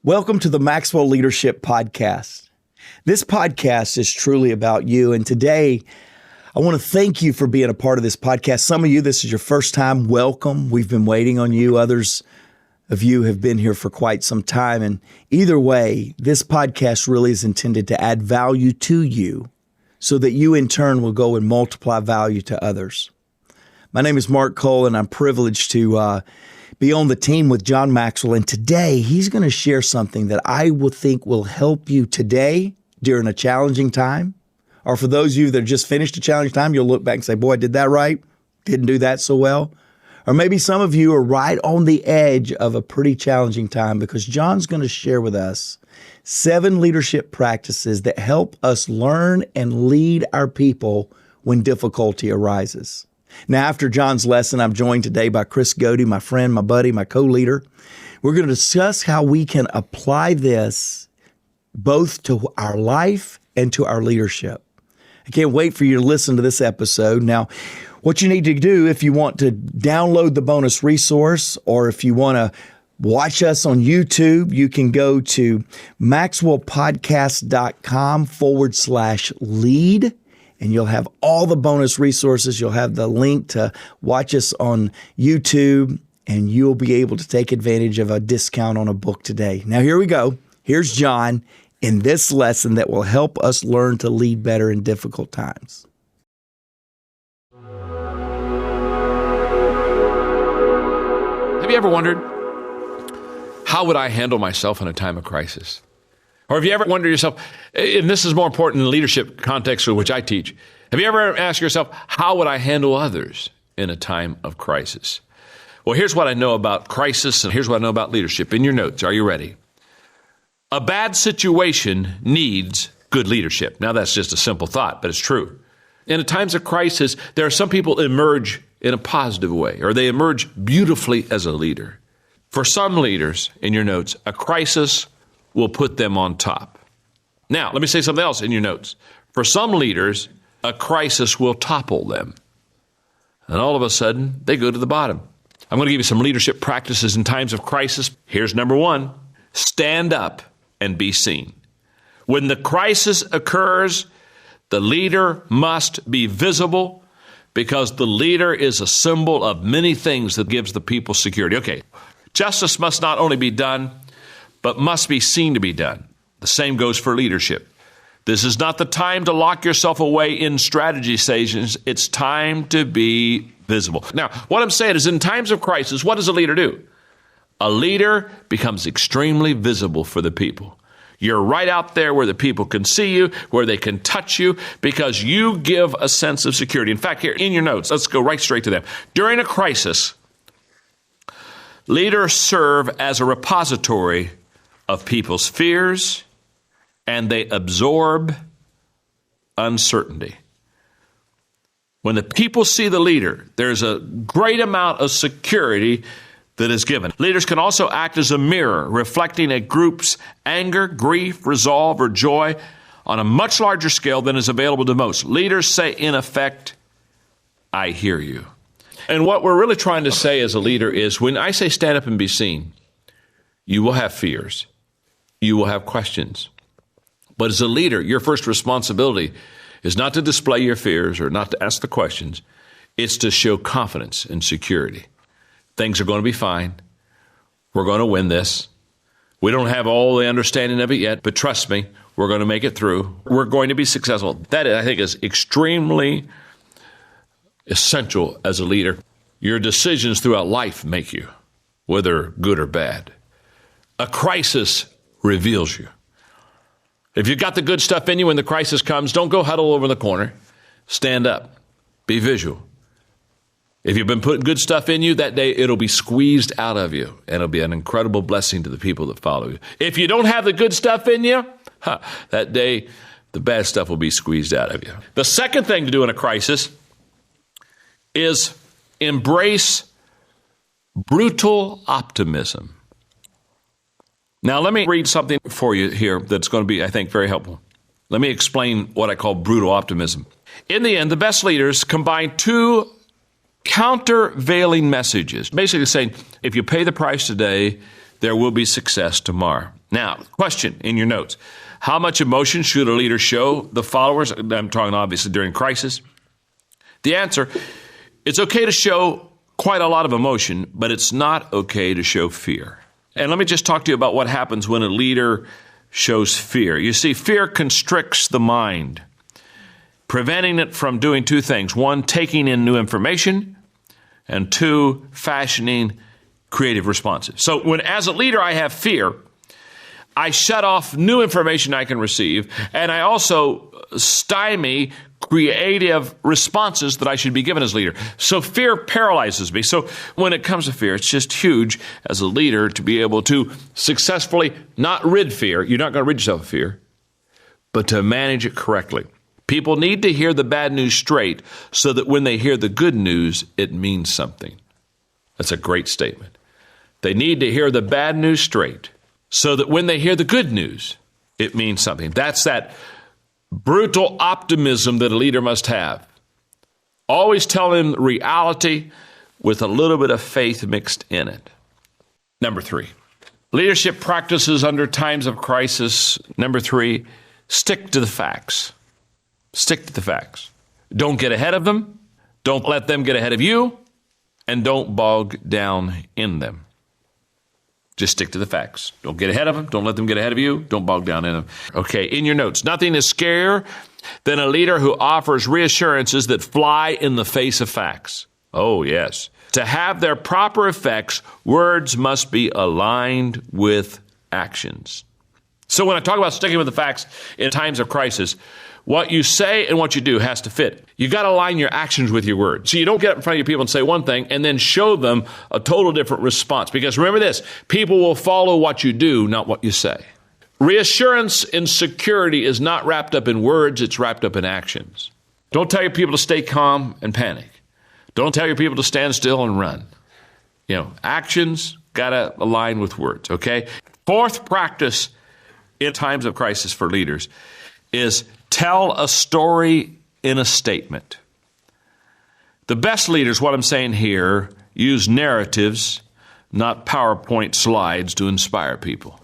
Welcome to the Maxwell Leadership Podcast. This podcast is truly about you, and today I want to thank you for being a part of this podcast. Some of you, this is your first time. Welcome. We've been waiting on you. Others of you have been here for quite some time, and either way, this podcast really is intended to add value to you so that you in turn will go and multiply value to others. My name is Mark Cole, and I'm privileged to be on the team with John Maxwell. And today he's going to share something that I will think will help you today during a challenging time. Or for those of you that just finished a challenging time, you'll look back and say, boy, I did that right. Didn't do that so well. Or maybe some of you are right on the edge of a pretty challenging time, because John's going to share with us 7 leadership practices that help us learn and lead our people when difficulty arises. Now, after John's lesson, I'm joined today by Chris Goede, my friend, my buddy, my co-leader. We're going to discuss how we can apply this both to our life and to our leadership. I can't wait for you to listen to this episode. Now, what you need to do if you want to download the bonus resource, or if you want to watch us on YouTube, you can go to maxwellpodcast.com/lead. And you'll have all the bonus resources. You'll have the link to watch us on YouTube, and you'll be able to take advantage of a discount on a book today. Now, here we go. Here's John in this lesson that will help us learn to lead better in difficult times. Have you ever wondered, how would I handle myself in a time of crisis? Or have you ever wondered yourself, and this is more important in the leadership context for which I teach, have you ever asked yourself, how would I handle others in a time of crisis? Well, here's what I know about crisis, and here's what I know about leadership. In your notes, are you ready? A bad situation needs good leadership. Now, that's just a simple thought, but it's true. In times of crisis, there are some people emerge in a positive way, or they emerge beautifully as a leader. For some leaders, in your notes, a crisis will put them on top. Now, let me say something else in your notes. For some leaders, a crisis will topple them. And all of a sudden, they go to the bottom. I'm going to give you some leadership practices in times of crisis. Here's number 1. Stand up and be seen. When the crisis occurs, the leader must be visible, because the leader is a symbol of many things that gives the people security. Okay, justice must not only be done, but must be seen to be done. The same goes for leadership. This is not the time to lock yourself away in strategy stations. It's time to be visible. Now, what I'm saying is, in times of crisis, what does a leader do? A leader becomes extremely visible for the people. You're right out there where the people can see you, where they can touch you, because you give a sense of security. In fact, here in your notes, let's go right straight to them. During a crisis, leaders serve as a repository of people's fears, and they absorb uncertainty. When the people see the leader, there's a great amount of security that is given. Leaders can also act as a mirror, reflecting a group's anger, grief, resolve, or joy on a much larger scale than is available to most. Leaders say, in effect, I hear you. And what we're really trying to say as a leader is, when I say stand up and be seen, you will have fears. You will have questions. But as a leader, your first responsibility is not to display your fears or not to ask the questions. It's to show confidence and security. Things are going to be fine. We're going to win this. We don't have all the understanding of it yet, but trust me, we're going to make it through. We're going to be successful. That, I think, is extremely essential as a leader. Your decisions throughout life make you, whether good or bad. A crisis reveals you. If you've got the good stuff in you when the crisis comes, don't go huddle over in the corner. Stand up. Be visual. If you've been putting good stuff in you, that day it'll be squeezed out of you, and it'll be an incredible blessing to the people that follow you. If you don't have the good stuff in you, that day the bad stuff will be squeezed out of you. The second thing to do in a crisis is embrace brutal optimism. Now, let me read something for you here that's going to be, I think, very helpful. Let me explain what I call brutal optimism. In the end, the best leaders combine two countervailing messages, basically saying, if you pay the price today, there will be success tomorrow. Now, question in your notes. How much emotion should a leader show the followers? I'm talking obviously during crisis. The answer, it's okay to show quite a lot of emotion, but it's not okay to show fear. And let me just talk to you about what happens when a leader shows fear. You see, fear constricts the mind, preventing it from doing two things. One, taking in new information, and two, fashioning creative responses. So when, as a leader, I have fear, I shut off new information I can receive, and I also stymie creative responses that I should be given as leader. So fear paralyzes me. So when it comes to fear, it's just huge as a leader to be able to successfully not rid fear. You're not going to rid yourself of fear, but to manage it correctly. People need to hear the bad news straight so that when they hear the good news, it means something. That's a great statement. They need to hear the bad news straight so that when they hear the good news, it means something. That's that brutal optimism that a leader must have. Always tell them reality with a little bit of faith mixed in it. Number 3, leadership practices under times of crisis. Number 3, stick to the facts. Stick to the facts. Don't get ahead of them. Don't let them get ahead of you. And don't bog down in them. Just stick to the facts. Don't get ahead of them. Don't let them get ahead of you. Don't bog down in them. Okay, in your notes, nothing is scarier than a leader who offers reassurances that fly in the face of facts. Oh, yes. To have their proper effects, words must be aligned with actions. So when I talk about sticking with the facts in times of crisis, what you say and what you do has to fit. You got to align your actions with your words. So you don't get up in front of your people and say one thing and then show them a total different response. Because remember this, people will follow what you do, not what you say. Reassurance and security is not wrapped up in words, it's wrapped up in actions. Don't tell your people to stay calm and panic. Don't tell your people to stand still and run. Actions got to align with words, okay? 4th practice in times of crisis for leaders is tell a story in a statement. The best leaders, what I'm saying here, use narratives, not PowerPoint slides to inspire people.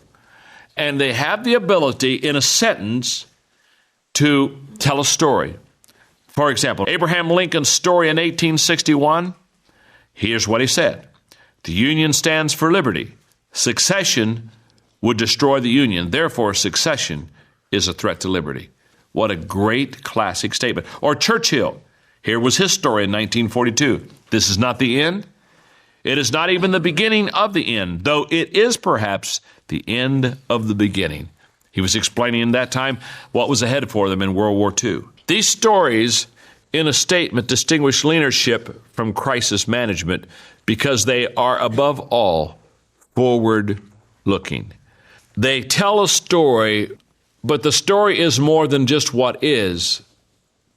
And they have the ability in a sentence to tell a story. For example, Abraham Lincoln's story in 1861, here's what he said. The Union stands for liberty. Secession would destroy the Union. Therefore, secession is a threat to liberty. What a great classic statement. Or Churchill. Here was his story in 1942. This is not the end. It is not even the beginning of the end, though it is perhaps the end of the beginning. He was explaining in that time what was ahead for them in World War II. These stories in a statement distinguish leadership from crisis management because they are above all forward-looking. They tell a story, but the story is more than just what is.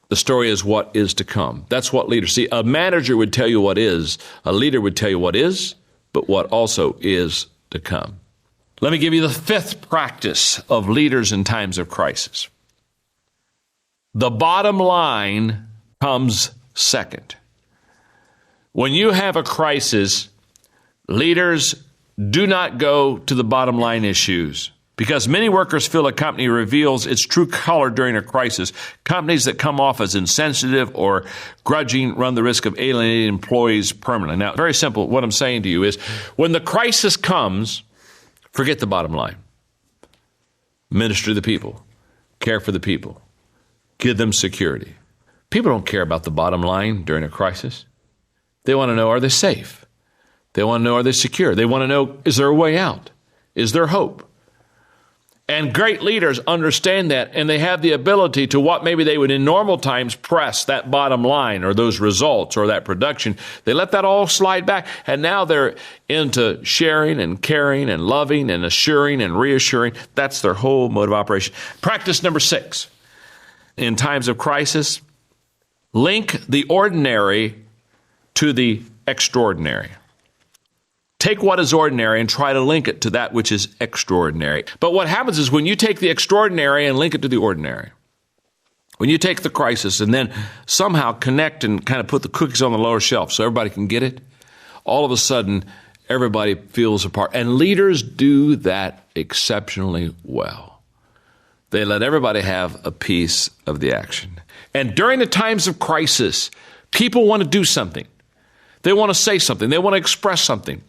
The story is what is to come. That's what leaders see. A manager would tell you what is. A leader would tell you what is, but what also is to come. Let me give you the 5th practice of leaders in times of crisis. The bottom line comes second. When you have a crisis, leaders do not go to the bottom line issues. Because many workers feel a company reveals its true color during a crisis. Companies that come off as insensitive or grudging run the risk of alienating employees permanently. Now, very simple, what I'm saying to you is, when the crisis comes, forget the bottom line. Minister to the people. Care for the people. Give them security. People don't care about the bottom line during a crisis. They want to know, are they safe? They want to know, are they secure? They want to know, is there a way out? Is there hope? And great leaders understand that, and they have the ability to what maybe they would in normal times press, that bottom line or those results or that production. They let that all slide back, and now they're into sharing and caring and loving and assuring and reassuring. That's their whole mode of operation. Practice number 6. In times of crisis, link the ordinary to the extraordinary. Take what is ordinary and try to link it to that which is extraordinary. But what happens is when you take the extraordinary and link it to the ordinary, when you take the crisis and then somehow connect and kind of put the cookies on the lower shelf so everybody can get it, all of a sudden everybody feels a part. And leaders do that exceptionally well. They let everybody have a piece of the action. And during the times of crisis, people want to do something. They want to say something. They want to express something.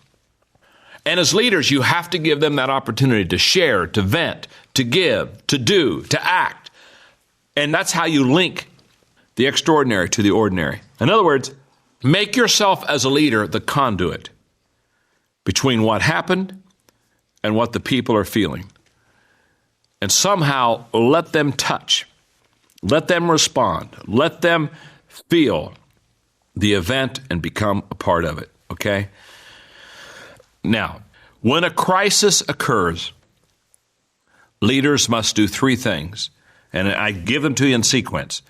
And as leaders, you have to give them that opportunity to share, to vent, to give, to do, to act. And that's how you link the extraordinary to the ordinary. In other words, make yourself as a leader the conduit between what happened and what the people are feeling. And somehow let them touch, let them respond, let them feel the event and become a part of it, okay? Now, when a crisis occurs, leaders must do three things, and I give them to you in sequence.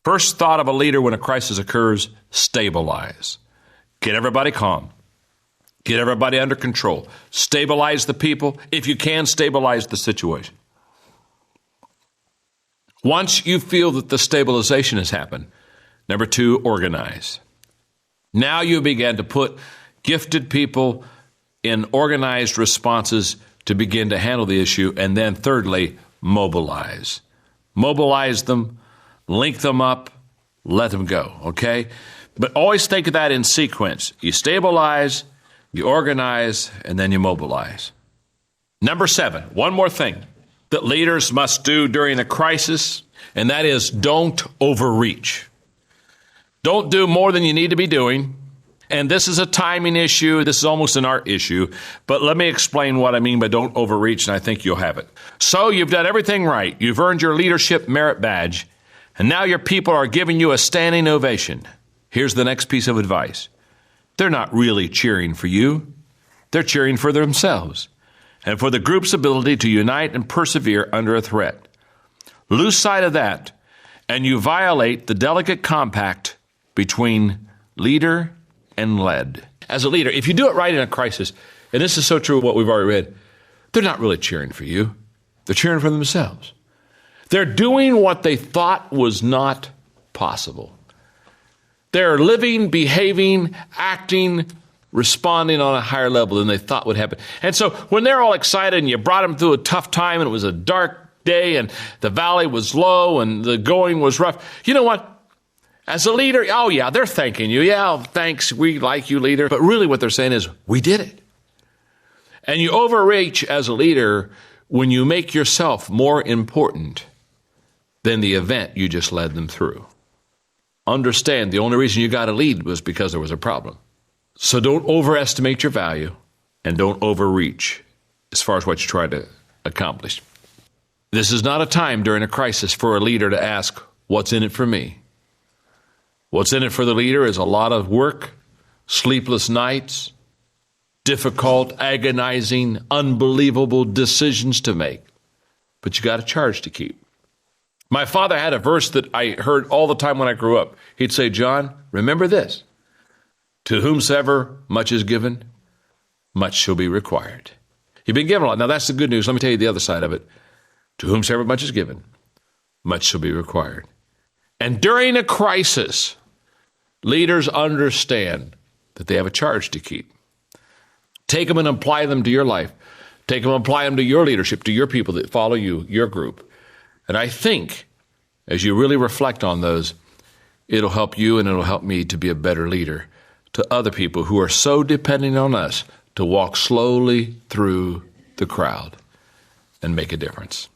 First thought of a leader when a crisis occurs, stabilize. Get everybody calm. Get everybody under control. Stabilize the people. If you can, stabilize the situation. Once you feel that the stabilization has happened, number two, organize. Now you begin to put gifted people in organized responses to begin to handle the issue. And then thirdly, mobilize. Mobilize them, link them up, let them go, okay? But always think of that in sequence. You stabilize, you organize, and then you mobilize. Number 7, one more thing that leaders must do during a crisis, and that is don't overreach. Don't do more than you need to be doing. And this is a timing issue. This is almost an art issue. But let me explain what I mean by don't overreach, and I think you'll have it. So you've done everything right. You've earned your leadership merit badge, and now your people are giving you a standing ovation. Here's the next piece of advice. They're not really cheering for you. They're cheering for themselves and for the group's ability to unite and persevere under a threat. Lose sight of that, and you violate the delicate compact between leader and led. As a leader, if you do it right in a crisis, and this is so true of what we've already read, they're not really cheering for you. They're cheering for themselves. They're doing what they thought was not possible. They're living, behaving, acting, responding on a higher level than they thought would happen. And so when they're all excited and you brought them through a tough time and it was a dark day and the valley was low and the going was rough, you know what? As a leader, oh yeah, they're thanking you. Yeah, thanks, we like you, leader. But really what they're saying is, we did it. And you overreach as a leader when you make yourself more important than the event you just led them through. Understand, the only reason you got to lead was because there was a problem. So don't overestimate your value and don't overreach as far as what you're trying to accomplish. This is not a time during a crisis for a leader to ask, what's in it for me? What's in it for the leader is a lot of work, sleepless nights, difficult, agonizing, unbelievable decisions to make. But you got a charge to keep. My father had a verse that I heard all the time when I grew up. He'd say, John, remember this. To whomsoever much is given, much shall be required. You've been given a lot. Now that's the good news. Let me tell you the other side of it. To whomsoever much is given, much shall be required. And during a crisis, leaders understand that they have a charge to keep. Take them and apply them to your life. Take them and apply them to your leadership, to your people that follow you, your group. And I think as you really reflect on those, it'll help you and it'll help me to be a better leader to other people who are so depending on us to walk slowly through the crowd and make a difference.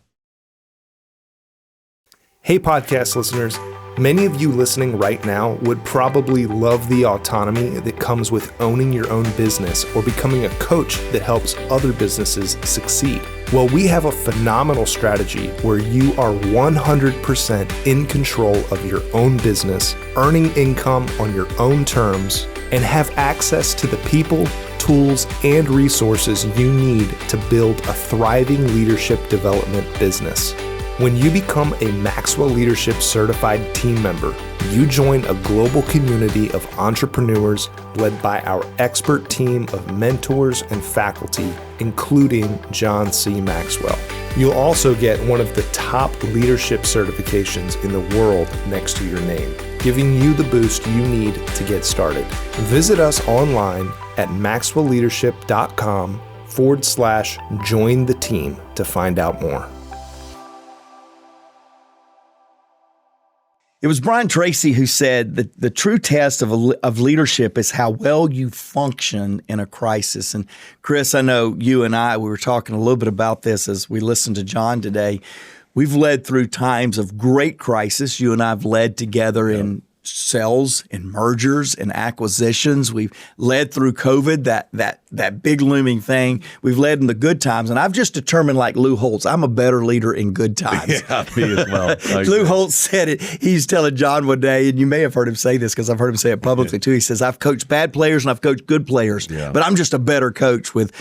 Hey, podcast listeners. Many of you listening right now would probably love the autonomy that comes with owning your own business or becoming a coach that helps other businesses succeed. Well, we have a phenomenal strategy where you are 100% in control of your own business, earning income on your own terms, and have access to the people, tools, and resources you need to build a thriving leadership development business. When you become a Maxwell Leadership Certified team member, you join a global community of entrepreneurs led by our expert team of mentors and faculty, including John C. Maxwell. You'll also get one of the top leadership certifications in the world next to your name, giving you the boost you need to get started. Visit us online at maxwellleadership.com/join the team to find out more. It was Brian Tracy who said that the true test of leadership is how well you function in a crisis. And Chris, I know you and we were talking a little bit about this as we listened to John today. We've led through times of great crisis. You and I have led together in sales and mergers and acquisitions. We've led through COVID, that big looming thing. We've led in the good times. And I've just determined, like Lou Holtz, I'm a better leader in good times. Yeah, me as well. Lou Holtz said it. He's telling John one day, and you may have heard him say this because I've heard him say it publicly too. He says, I've coached bad players and I've coached good players, but I'm just a better coach with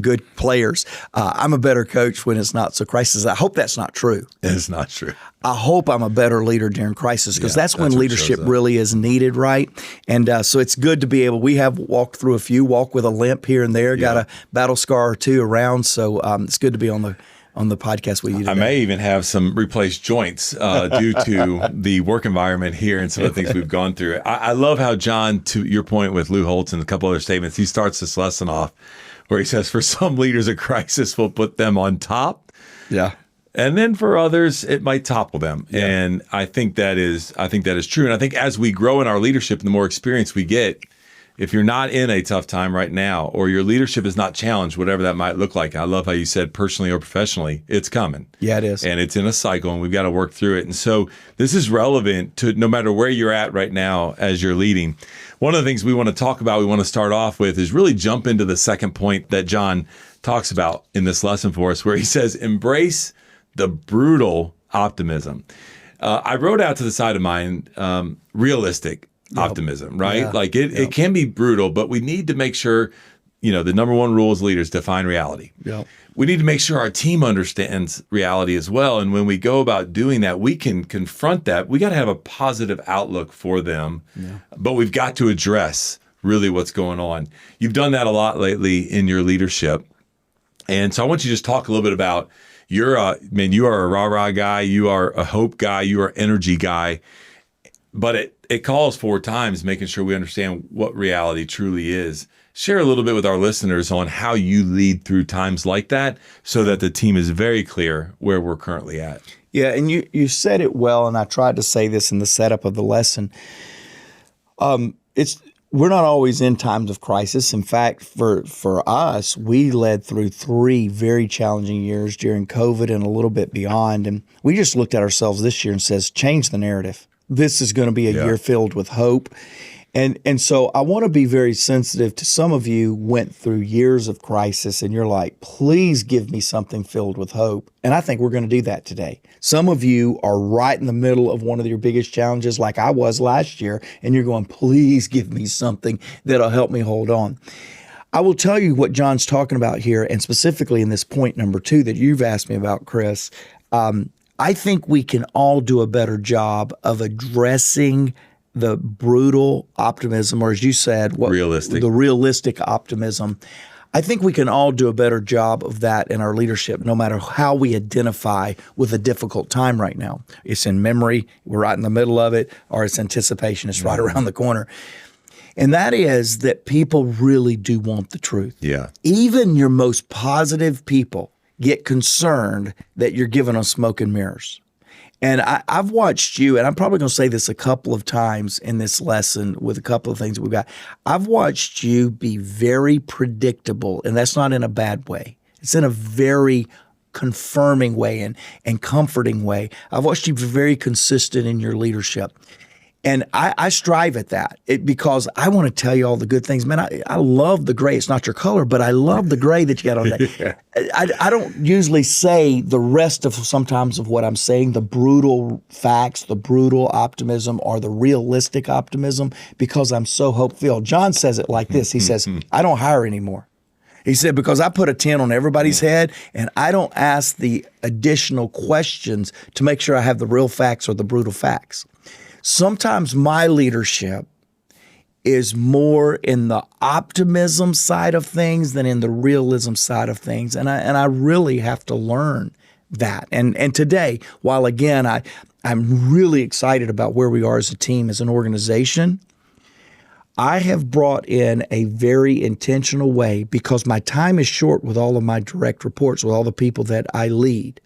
good players. I'm a better coach when it's not so crisis. I hope that's not true. It's not true. I hope I'm a better leader during crisis because that's when leadership really is needed, right? And so it's good to be able. We have walked through a few, walk with a limp here and there, got a battle scar or two around. So it's good to be on the podcast with you today. I may even have some replaced joints due to the work environment here and some of the things we've gone through. I love how John, to your point with Lou Holtz and a couple other statements, he starts this lesson off where he says, for some leaders, a crisis will put them on top. Yeah. And then for others, it might topple them. Yeah. And I think that is true. And I think as we grow in our leadership and the more experience we get, if you're not in a tough time right now, or your leadership is not challenged, whatever that might look like, I love how you said personally or professionally, it's coming. Yeah, it is. And it's in a cycle and we've got to work through it. And so this is relevant to no matter where you're at right now as you're leading. One of the things we want to talk about, we want to start off with is really jump into the second point that John talks about in this lesson for us, where he says, embrace the brutal optimism. I wrote out to the side of mine, realistic optimism, right? Yeah. Like it can be brutal, but we need to make sure, the number one rule as leaders, define reality. Yeah. We need to make sure our team understands reality as well. And when we go about doing that, we can confront that. We got to have a positive outlook for them, but we've got to address really what's going on. You've done that a lot lately in your leadership. And so I want you to just talk a little bit about you are a rah-rah guy, you are a hope guy, you are an energy guy, but it calls for times making sure we understand what reality truly is. Share a little bit with our listeners on how you lead through times like that so that the team is very clear where we're currently at. Yeah, and you said it well, and I tried to say this in the setup of the lesson. We're not always in times of crisis. In fact, for us, we led through 3 very challenging years during COVID and a little bit beyond. And we just looked at ourselves this year and says, change the narrative. This is going to be a year filled with hope. And so I want to be very sensitive to some of you went through years of crisis and you're like, please give me something filled with hope. And I think we're going to do that today. Some of you are right in the middle of one of your biggest challenges like I was last year, and you're going, please give me something that'll help me hold on. I will tell you what John's talking about here, and specifically in this point number 2 that you've asked me about, Chris. I think we can all do a better job of addressing the brutal optimism, or as you said, the realistic optimism. I think we can all do a better job of that in our leadership, no matter how we identify with a difficult time right now. It's in memory, we're right in the middle of it, or it's anticipation, it's right around the corner. And that is that people really do want the truth. Yeah. Even your most positive people get concerned that you're giving them smoke and mirrors. And I've watched you, and I'm probably going to say this a couple of times in this lesson with a couple of things that we've got. I've watched you be very predictable, and that's not in a bad way. It's in a very confirming way and comforting way. I've watched you be very consistent in your leadership. And I strive at that because I want to tell you all the good things. Man, I love the gray. It's not your color, but I love the gray that you got on that. I don't usually say the rest of sometimes of what I'm saying, the brutal facts, the brutal optimism, or the realistic optimism, because I'm so hope-filled. John says it like this. He says, I don't hire anymore. He said, because I put a 10 on everybody's head and I don't ask the additional questions to make sure I have the real facts or the brutal facts. Sometimes my leadership is more in the optimism side of things than in the realism side of things. And I really have to learn that. And today, while again, I'm really excited about where we are as a team, as an organization, I have brought in a very intentional way, because my time is short with all of my direct reports, with all the people that I lead.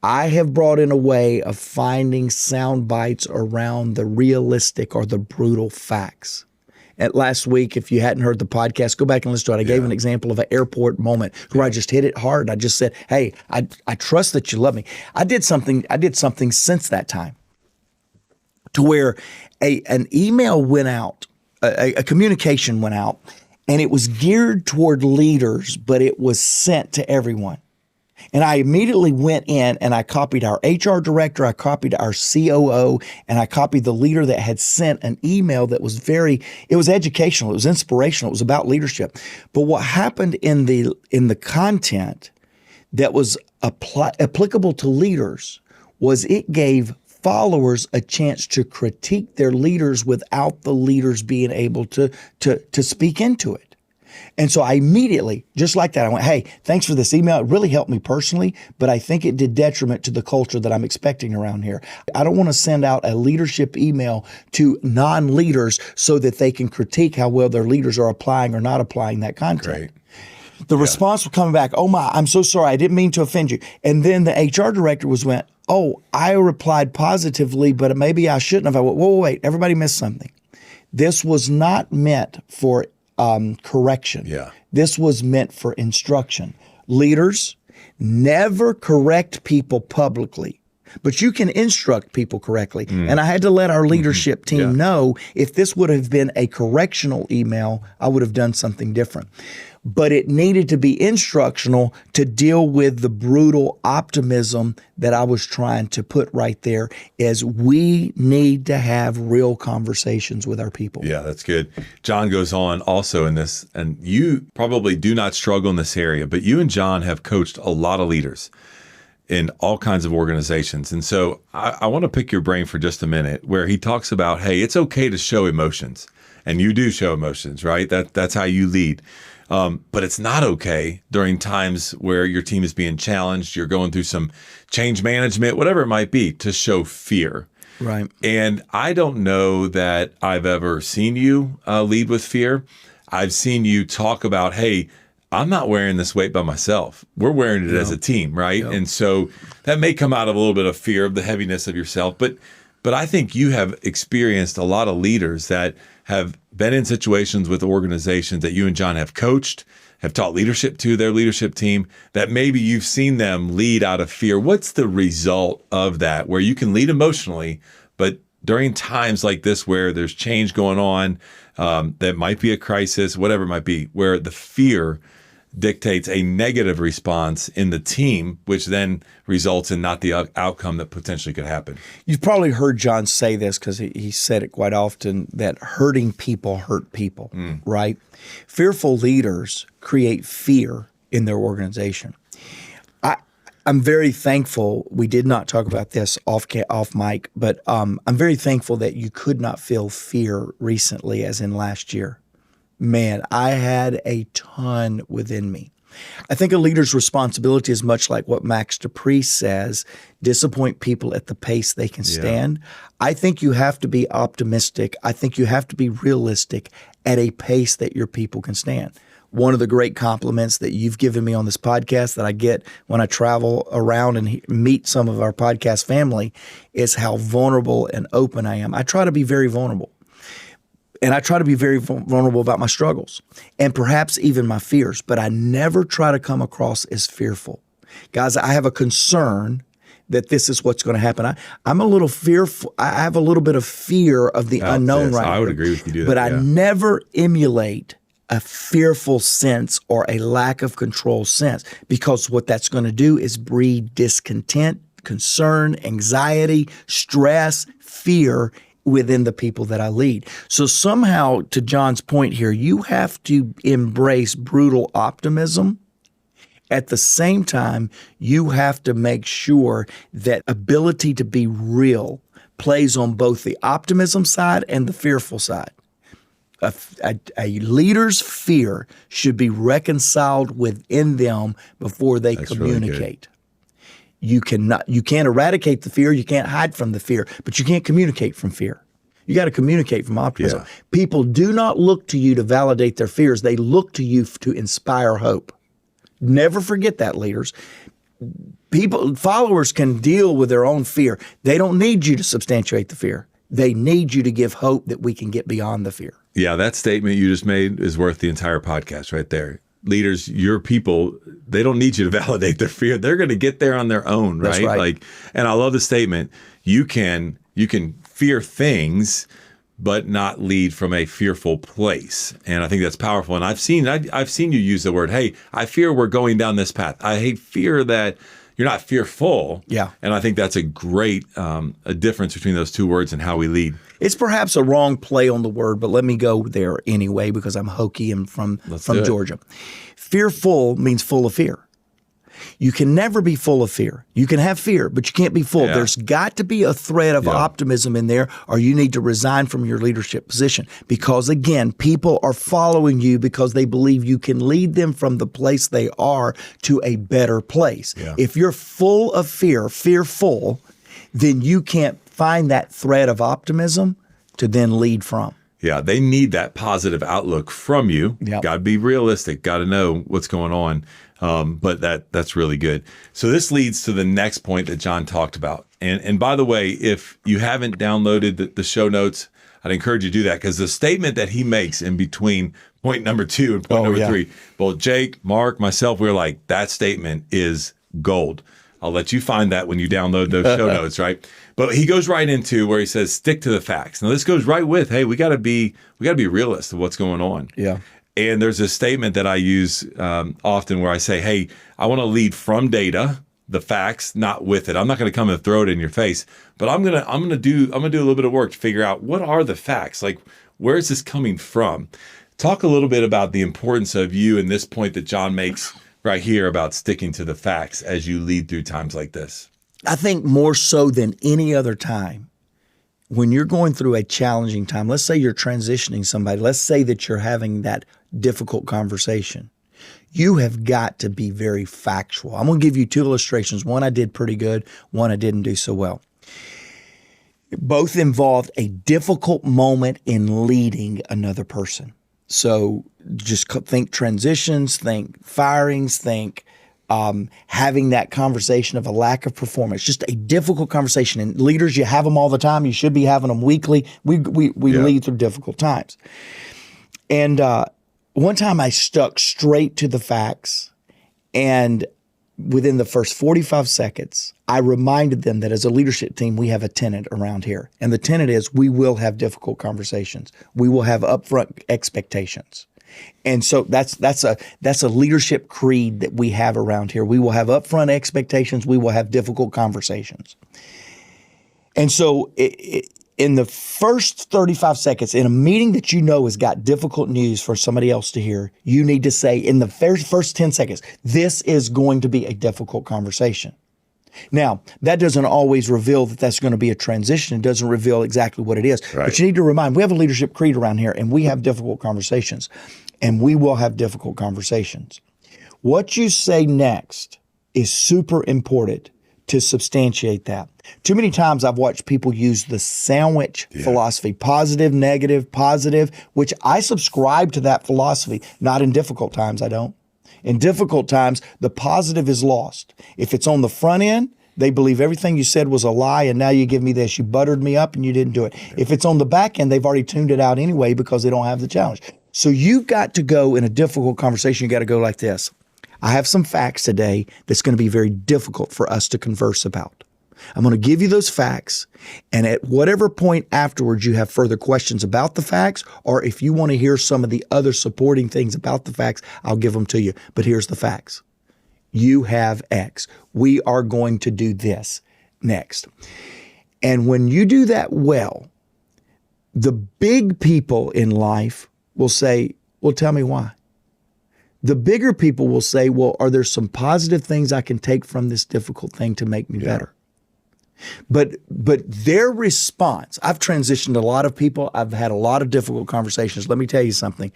I have brought in a way of finding sound bites around the realistic or the brutal facts. And last week, if you hadn't heard the podcast, go back and listen to it. I gave an example of an airport moment where I just hit it hard. I just said, hey, I trust that you love me. I did something since that time to where an email went out, a communication went out, and it was geared toward leaders, but it was sent to everyone. And I immediately went in and I copied our HR director, I copied our COO, and I copied the leader that had sent an email that was it was educational, it was inspirational, it was about leadership. But what happened in the content that was applicable to leaders was it gave followers a chance to critique their leaders without the leaders being able to speak into it. And so I immediately, just like that, I went, hey, thanks for this email. It really helped me personally, but I think it did detriment to the culture that I'm expecting around here. I don't want to send out a leadership email to non-leaders so that they can critique how well their leaders are applying or not applying that content. Great. The response was coming back, oh my, I'm so sorry, I didn't mean to offend you. And then the HR director went, oh, I replied positively, but maybe I shouldn't have. I went, whoa, wait, everybody missed something. This was not meant for correction. Yeah. This was meant for instruction. Leaders, never correct people publicly, but you can instruct people correctly. And I had to let our leadership team know if this would have been a correctional email, I would have done something different. But it needed to be instructional to deal with the brutal optimism that I was trying to put right there, as we need to have real conversations with our people. Yeah, that's good. John goes on also in this, and you probably do not struggle in this area, but you and John have coached a lot of leaders in all kinds of organizations. And so I want to pick your brain for just a minute, where he talks about, hey, it's okay to show emotions. And you do show emotions, right? That's how you lead. But it's not okay during times where your team is being challenged, you're going through some change management, whatever it might be, to show fear. Right. And I don't know that I've ever seen you lead with fear. I've seen you talk about, hey, I'm not wearing this weight by myself. We're wearing it as a team, right? Yep. And so that may come out of a little bit of fear of the heaviness of yourself. But I think you have experienced a lot of leaders that have been in situations with organizations that you and John have coached, have taught leadership to their leadership team, that maybe you've seen them lead out of fear. What's the result of that, where you can lead emotionally, but during times like this where there's change going on, that might be a crisis, whatever it might be, where the fear dictates a negative response in the team, which then results in not the outcome that potentially could happen. You've probably heard John say this, because he said it quite often, that hurting people hurt people, right? Fearful leaders create fear in their organization. I'm very thankful, we did not talk about this off mic, but I'm very thankful that you could not feel fear recently, as in last year. Man, I had a ton within me. I think a leader's responsibility is much like what Max Dupree says, disappoint people at the pace they can stand. I think you have to be optimistic. I think you have to be realistic at a pace that your people can stand. One of the great compliments that you've given me on this podcast that I get when I travel around and meet some of our podcast family is how vulnerable and open I am. I try to be very vulnerable. And I try to be very vulnerable about my struggles and perhaps even my fears, but I never try to come across as fearful. Guys, I have a concern that this is what's going to happen. I'm a little fearful. I have a little bit of fear of the unknown right now. I would agree with you. Do that, but I never emulate a fearful sense or a lack of control sense, because what that's going to do is breed discontent, concern, anxiety, stress, fear within the people that I lead. So somehow, to John's point here, you have to embrace brutal optimism. At the same time, you have to make sure that ability to be real plays on both the optimism side and the fearful side. A leader's fear should be reconciled within them before they communicate. You can't eradicate the fear, you can't hide from the fear, but you can't communicate from fear. You got to communicate from optimism. Yeah. People do not look to you to validate their fears. They look to you to inspire hope. Never forget that, leaders. Followers can deal with their own fear. They don't need you to substantiate the fear. They need you to give hope that we can get beyond the fear. Yeah, that statement you just made is worth the entire podcast right there. Leaders, your people, they don't need you to validate their fear. They're going to get there on their own, right? That's right. Like, and I love the statement. You can fear things, but not lead from a fearful place. And I think that's powerful. And I've seen you use the word, hey, I fear we're going down this path. I fear that you're not fearful. Yeah. And I think that's a great a difference between those two words and how we lead. It's perhaps a wrong play on the word, but let me go there anyway because I'm hokey and from Georgia. Fearful means full of fear. You can never be full of fear. You can have fear, but you can't be full. Yeah. There's got to be a thread of optimism in there, or you need to resign from your leadership position. Because again, people are following you because they believe you can lead them from the place they are to a better place. Yeah. If you're full of fear, fearful, then you can't find that thread of optimism to then lead from. Yeah, they need that positive outlook from you. Yep. Got to be realistic. Got to know what's going on. But that's really good. So this leads to the next point that John talked about. And by the way, if you haven't downloaded the show notes, I'd encourage you to do that because the statement that he makes in between point number 2 and point number 3, both Jake, Mark, myself, we're like, that statement is gold. I'll let you find that when you download those show notes, right? But he goes right into where he says, stick to the facts. Now this goes right with, hey, we got to be realists of what's going on. Yeah. And there's a statement that I use often where I say, hey, I want to lead from data, the facts, not with it. I'm not going to come and throw it in your face, but I'm gonna do a little bit of work to figure out what are the facts? Like, where is this coming from? Talk a little bit about the importance of you and this point that John makes right here about sticking to the facts as you lead through times like this. I think more so than any other time, when you're going through a challenging time, let's say you're transitioning somebody, let's say that you're having that difficult conversation, you have got to be very factual. I'm going to give you 2 illustrations. One I did pretty good, one I didn't do so well. Both involved a difficult moment in leading another person. So just think transitions, think firings, think having that conversation of a lack of performance, just a difficult conversation. And leaders, you have them all the time. You should be having them weekly. We lead through difficult times. And one time I stuck straight to the facts, and within the first 45 seconds, I reminded them that as a leadership team, we have a tenet around here. And the tenet is we will have difficult conversations. We will have upfront expectations. And so that's a leadership creed that we have around here. We will have upfront expectations. We will have difficult conversations. And so in the first 35 seconds, in a meeting that you know has got difficult news for somebody else to hear, you need to say in the first 10 seconds, this is going to be a difficult conversation. Now, that doesn't always reveal that that's going to be a transition. It doesn't reveal exactly what it is. Right. But you need to remind, we have a leadership creed around here, and we have difficult conversations, and we will have difficult conversations. What you say next is super important to substantiate that. Too many times I've watched people use the sandwich philosophy, positive, negative, positive, which I subscribe to that philosophy. Not in difficult times, I don't. In difficult times, the positive is lost. If it's on the front end, they believe everything you said was a lie, and now you give me this. You buttered me up and you didn't do it. If it's on the back end, they've already tuned it out anyway because they don't have the challenge. So you've got to go in a difficult conversation. You got to go like this. I have some facts today that's going to be very difficult for us to converse about. I'm going to give you those facts, and at whatever point afterwards you have further questions about the facts, or if you want to hear some of the other supporting things about the facts, I'll give them to you. But here's the facts. You have X. We are going to do this next. And when you do that well, the big people in life will say, well, tell me why. The bigger people will say, well, are there some positive things I can take from this difficult thing to make me better? But their response, I've transitioned a lot of people. I've had a lot of difficult conversations. Let me tell you something.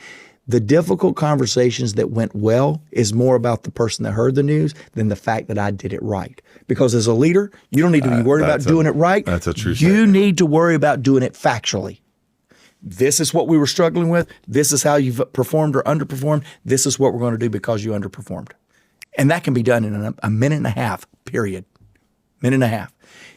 The difficult conversations that went well is more about the person that heard the news than the fact that I did it right. Because as a leader, you don't need to be worried about doing it right. That's a true You statement. need to worry about doing it factually. This is what we were struggling with. This is how you've performed or underperformed. This is what we're going to do because you underperformed. And that can be done in a minute and a half, period. Minute and a half.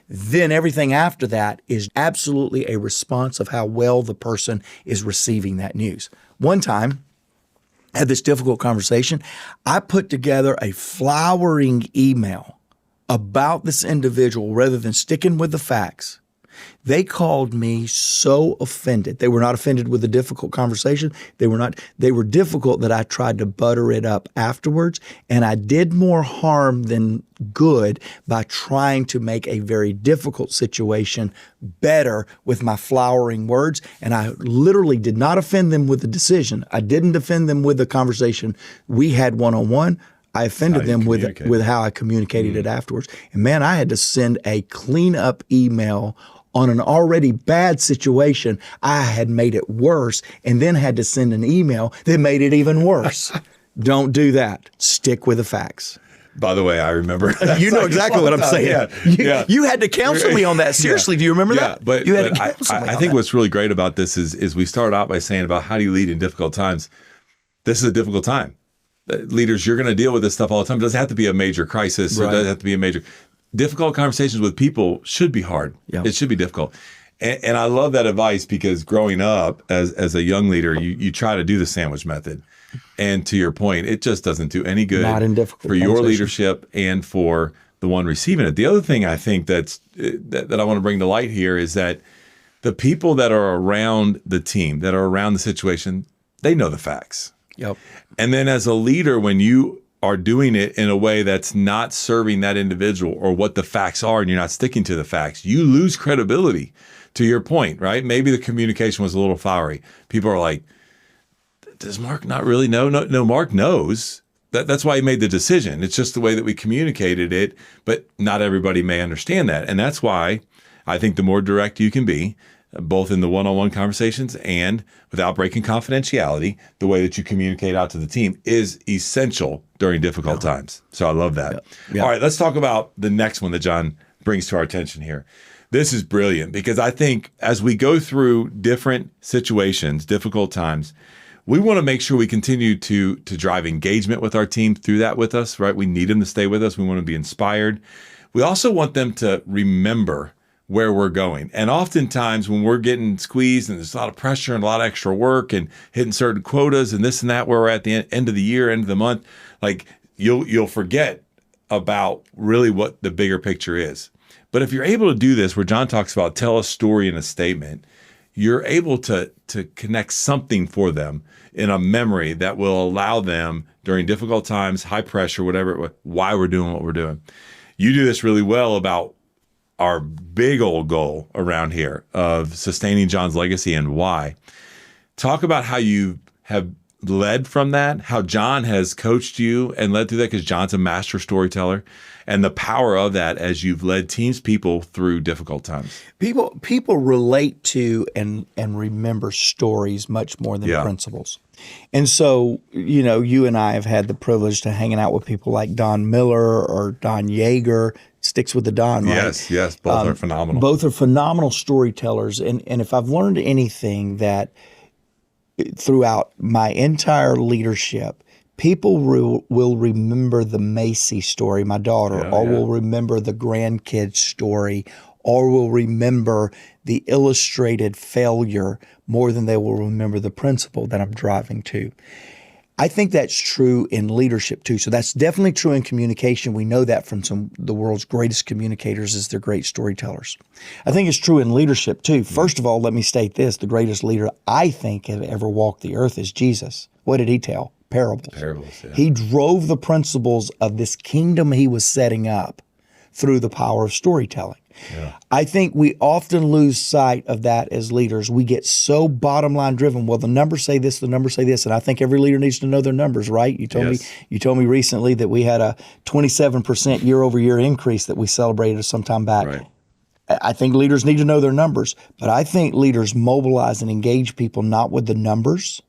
Then everything after that is absolutely a response of how well the person is receiving that news. One time, I had this difficult conversation. I put together a flowering email about this individual rather than sticking with the facts. They called me so offended. They were not offended with the difficult conversation. They were difficult that I tried to butter it up afterwards. And I did more harm than good by trying to make a very difficult situation better with my flowering words. And I literally did not offend them with the decision. I didn't offend them with the conversation we had one-on-one. I offended them with how I communicated it afterwards. And man, I had to send a cleanup email on an already bad situation. I had made it worse and then had to send an email that made it even worse. Don't do that. Stick with the facts. By the way, I remember. You know exactly what I'm saying. You had to counsel me on that. Seriously, do you remember that? But, you had but to counsel me I on think that. what's really great about this is we started out by saying about how do you lead in difficult times. This is a difficult time. Leaders, you're going to deal with this stuff all the time. It doesn't have to be a major crisis. Right. It doesn't have to be a major. Difficult conversations with people should be hard. Yeah. It should be difficult. And I love that advice because growing up as a young leader, you try to do the sandwich method. And to your point, it just doesn't do any good Not in difficult for your leadership and for the one receiving it. The other thing I think that I want to bring to light here is that the people that are around the team, that are around the situation, they know the facts. Yep. And then as a leader, when you are doing it in a way that's not serving that individual or what the facts are, and you're not sticking to the facts, you lose credibility. To your point, right? Maybe the communication was a little flowery. People are like, does Mark not really know? No, Mark knows. That's why he made the decision. It's just the way that we communicated it, but not everybody may understand that. And that's why I think the more direct you can be, both in the one-on-one conversations and without breaking confidentiality, the way that you communicate out to the team is essential during difficult times. So I love that. Yeah. All right, let's talk about the next one that John brings to our attention here. This is brilliant because I think as we go through different situations, difficult times, we want to make sure we continue to drive engagement with our team through that with us, right? We need them to stay with us. We want to be inspired. We also want them to remember where we're going. And oftentimes when we're getting squeezed and there's a lot of pressure and a lot of extra work and hitting certain quotas and this and that, where we're at the end of the year, end of the month, like you'll forget about really what the bigger picture is. But if you're able to do this, where John talks about tell a story in a statement, you're able to connect something for them in a memory that will allow them during difficult times, high pressure, whatever, why we're doing what we're doing. You do this really well about our big old goal around here of sustaining John's legacy and why. Talk about how you have led from that, how John has coached you and led through that, because John's a master storyteller, and the power of that as you've led teams, people through difficult times. People relate to and remember stories much more than principles. And so, you and I have had the privilege to hanging out with people like Don Miller or Don Yeager. Sticks with the Don, right? Yes. Both are phenomenal. Both are phenomenal storytellers. And if I've learned anything that throughout my entire leadership, people will remember the Macy story, my daughter, will remember the grandkids story, or will remember the illustrated failure more than they will remember the principle that I'm driving to. I think that's true in leadership too. So that's definitely true in communication. We know that from the world's greatest communicators is they're great storytellers. I think it's true in leadership too. First of all, let me state this. The greatest leader I think have ever walked the earth is Jesus. What did he tell? Parables. Yeah. He drove the principles of this kingdom he was setting up through the power of storytelling. Yeah. I think we often lose sight of that as leaders. We get so bottom line driven. Well, the numbers say this, the numbers say this, and I think every leader needs to know their numbers, right? You told me recently that we had a 27% year over year increase that we celebrated some time back. Right. I think leaders need to know their numbers, but I think leaders mobilize and engage people not with the numbers,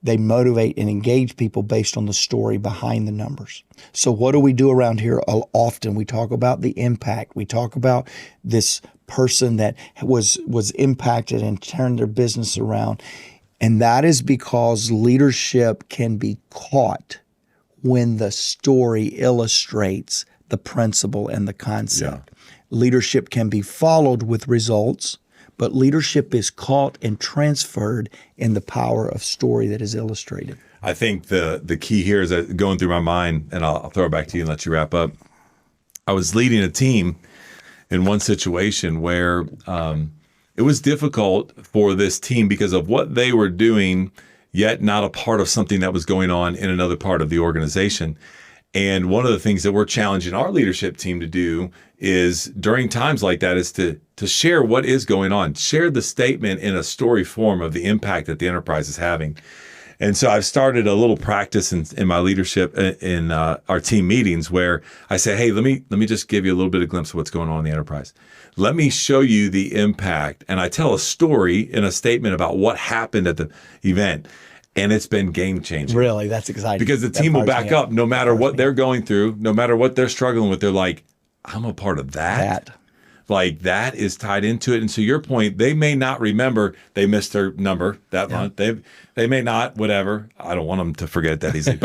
They motivate and engage people based on the story behind the numbers. So what do we do around here? Often we talk about the impact. We talk about this person that was impacted and turned their business around. And that is because leadership can be caught when the story illustrates the principle and the concept. Yeah. Leadership can be followed with results, but leadership is caught and transferred in the power of story that is illustrated. I think the key here is that going through my mind, and I'll throw it back to you and let you wrap up. I was leading a team in one situation where it was difficult for this team because of what they were doing, yet not a part of something that was going on in another part of the organization. And one of the things that we're challenging our leadership team to do is during times like that is to share what is going on, share the statement in a story form of the impact that the enterprise is having. And so I've started a little practice in my leadership in our team meetings where I say, hey, let me just give you a little bit of glimpse of what's going on in the enterprise. Let me show you the impact. And I tell a story in a statement about what happened at the event. And it's been game changing. Really? That's exciting. Because the team will back up no matter what they're going through, no matter what they're struggling with. They're like, I'm a part of that. Like that is tied into it. And so your point, they may not remember they missed their number that month. They may not, whatever. I don't want them to forget it that easily.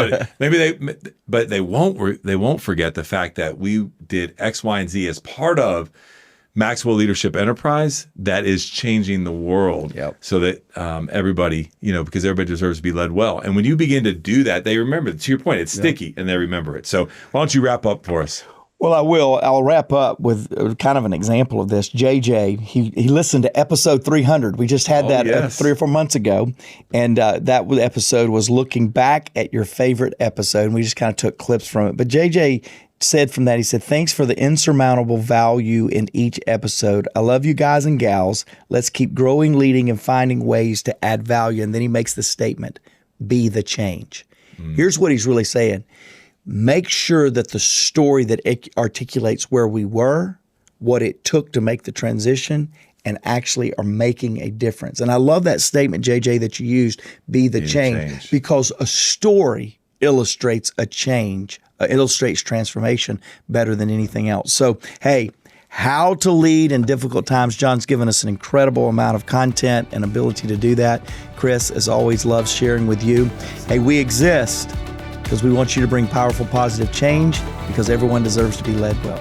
But they won't forget the fact that we did X, Y, and Z as part of Maxwell Leadership Enterprise that is changing the world. So that everybody, because everybody deserves to be led well. And when you begin to do that, they remember it. To your point, it's sticky and they remember it. So why don't you wrap up for us? Well, I will. I'll wrap up with kind of an example of this. JJ, he listened to episode 300. We just had that 3 or 4 months ago. And that episode was looking back at your favorite episode. And we just kind of took clips from it. But JJ said from that, he said, thanks for the insurmountable value in each episode. I love you guys and gals. Let's keep growing, leading, and finding ways to add value. And then he makes the statement, be the change. Here's what he's really saying. Make sure that the story that articulates where we were, what it took to make the transition, and actually are making a difference. And I love that statement, JJ, that you used, be the change, because a story illustrates a change, illustrates transformation better than anything else. So, hey, how to lead in difficult times. John's given us an incredible amount of content and ability to do that. Chris, as always, loves sharing with you. Hey, we exist because we want you to bring powerful, positive change because everyone deserves to be led well.